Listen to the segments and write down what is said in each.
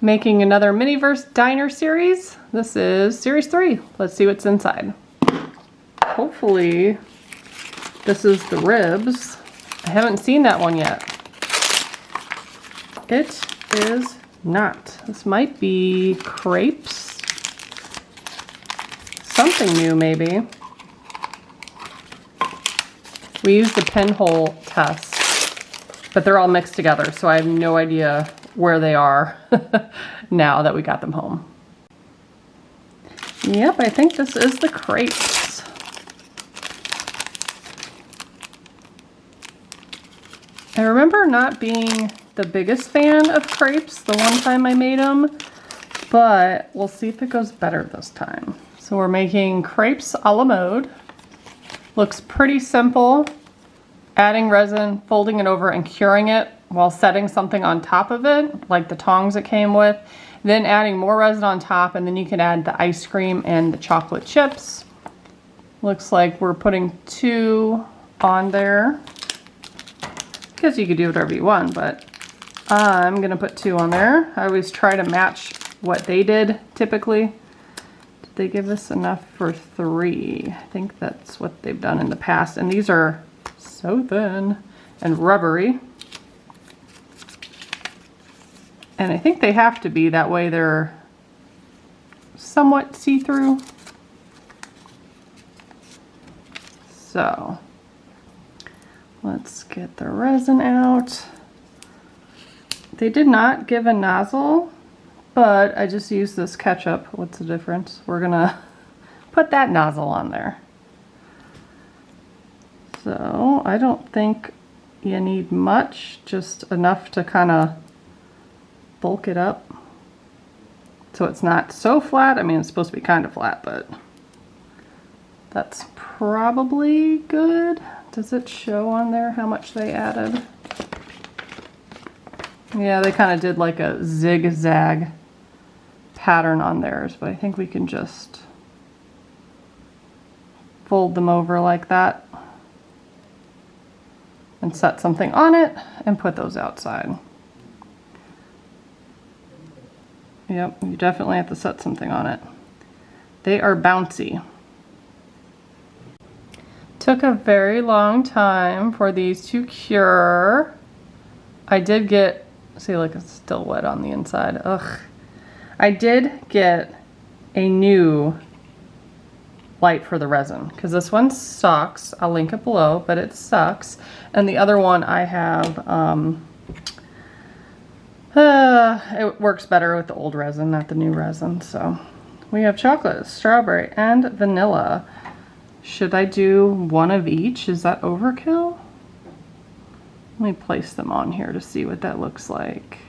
Making another Miniverse diner series. This is series 3. Let's see what's inside. Hopefully this is the ribs. I haven't seen that one yet. It is not. This might be crepes. Something new maybe. We used the pinhole test, but they're all mixed together, so I have no idea where they are now that we got them home. Yep, I think this is the crepes. I remember not being the biggest fan of crepes the one time I made them, but we'll see if it goes better this time. So we're making crepes a la mode. Looks pretty simple. Adding resin, folding it over and curing it while setting something on top of it, like the tongs it came with. Then adding more resin on top, and then you can add the ice cream and the chocolate chips. Looks like we're putting 2 on there. I guess you could do whatever you want, but I'm gonna put 2 on there. I always try to match what they did typically. Did they give us enough for 3? I think that's what they've done in the past. And these are so thin and rubbery. And I think they have to be, that way they're somewhat see-through. So let's get the resin out. They did not give a nozzle, but I just used this ketchup. What's the difference? We're gonna put that nozzle on there. So I don't think you need much, just enough to kind of bulk it up so it's not so flat. I mean, it's supposed to be kind of flat, but that's probably good. Does it show on there how much they added? Yeah, they kind of did like a zigzag pattern on theirs, but I think we can just fold them over like that and set something on it and put those outside. Yep, you definitely have to set something on it. They are bouncy. Took a very long time for these to cure. I did get, see, like it's still wet on the inside. Ugh. I did get a new light for the resin because this one sucks. I'll link it below, but it sucks. And the other one I have, it works better with the old resin, not the new resin. So we have chocolate, strawberry, and vanilla. Should I do one of each? Is that overkill? Let me place them on here to see what that looks like.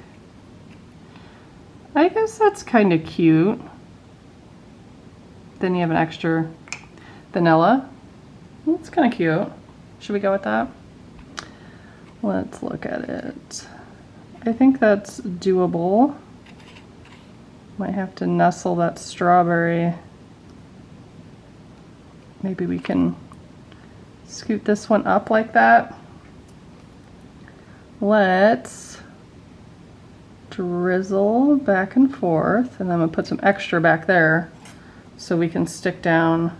I guess that's kind of cute. Then you have an extra vanilla. That's kind of cute. Should we go with that? Let's look at it. I think that's doable. Might have to nestle that strawberry. Maybe we can scoot this one up like that. Let's drizzle back and forth, and then I'm gonna put some extra back there so we can stick down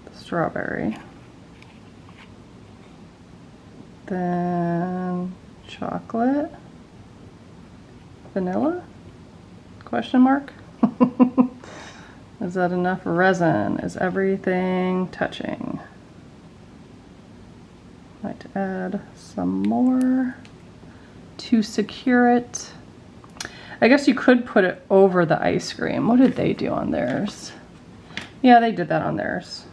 the strawberry. Then chocolate, vanilla, question mark. Is that enough resin? Is everything touching? Might add some more to secure it. I guess you could put it over the ice cream. What did they do on theirs? Yeah, they did that on theirs.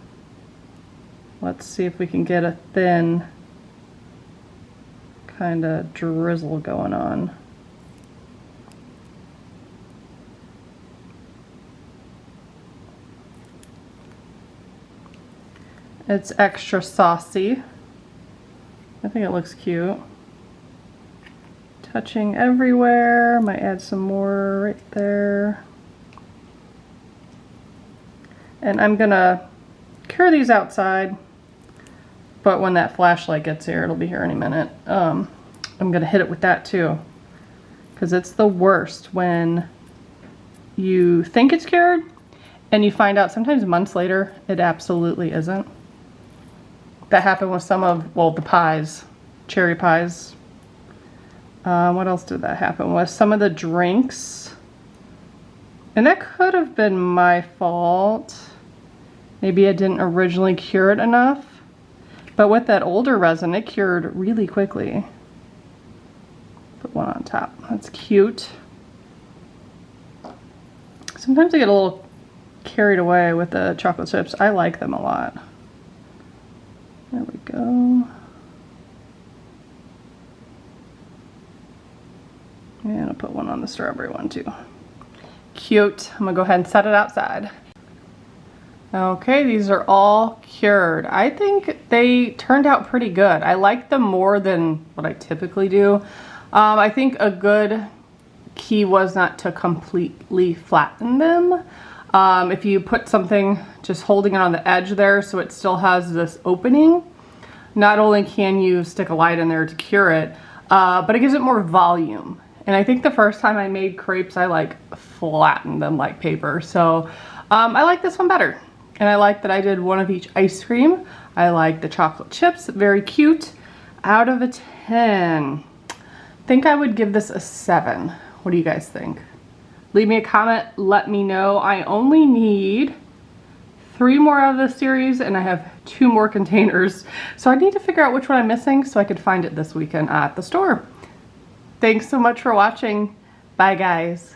Let's see if we can get a thin kind of drizzle going on. It's extra saucy. I think it looks cute. Touching everywhere. Might add some more right there. And I'm gonna cure these outside, but when that flashlight gets here, it'll be here any minute. I'm gonna hit it with that too, because it's the worst when you think it's cured and you find out sometimes months later it absolutely isn't. That happened with some of, well, the pies, cherry pies. What else did that happen with? Some of the drinks. And that could have been my fault. Maybe I didn't originally cure it enough. But with that older resin, it cured really quickly. Put one on top. That's cute. Sometimes I get a little carried away with the chocolate chips. I like them a lot. There we go. And I'll put one on the strawberry one too. Cute. I'm gonna go ahead and set it outside. Okay, these are all cured. I think they turned out pretty good. I like them more than what I typically do. I think a good key was not to completely flatten them. If you put something just holding it on the edge there so it still has this opening, not only can you stick a light in there to cure it, but it gives it more volume. And I think the first time I made crepes, I like flattened them like paper. So I like this one better. And I like that I did one of each ice cream. I like the chocolate chips, very cute. Out of a 10, I think I would give this a 7. What do you guys think? Leave me a comment, let me know. I only need 3 more out of this series and I have 2 more containers. So I need to figure out which one I'm missing so I could find it this weekend at the store. Thanks so much for watching. Bye guys.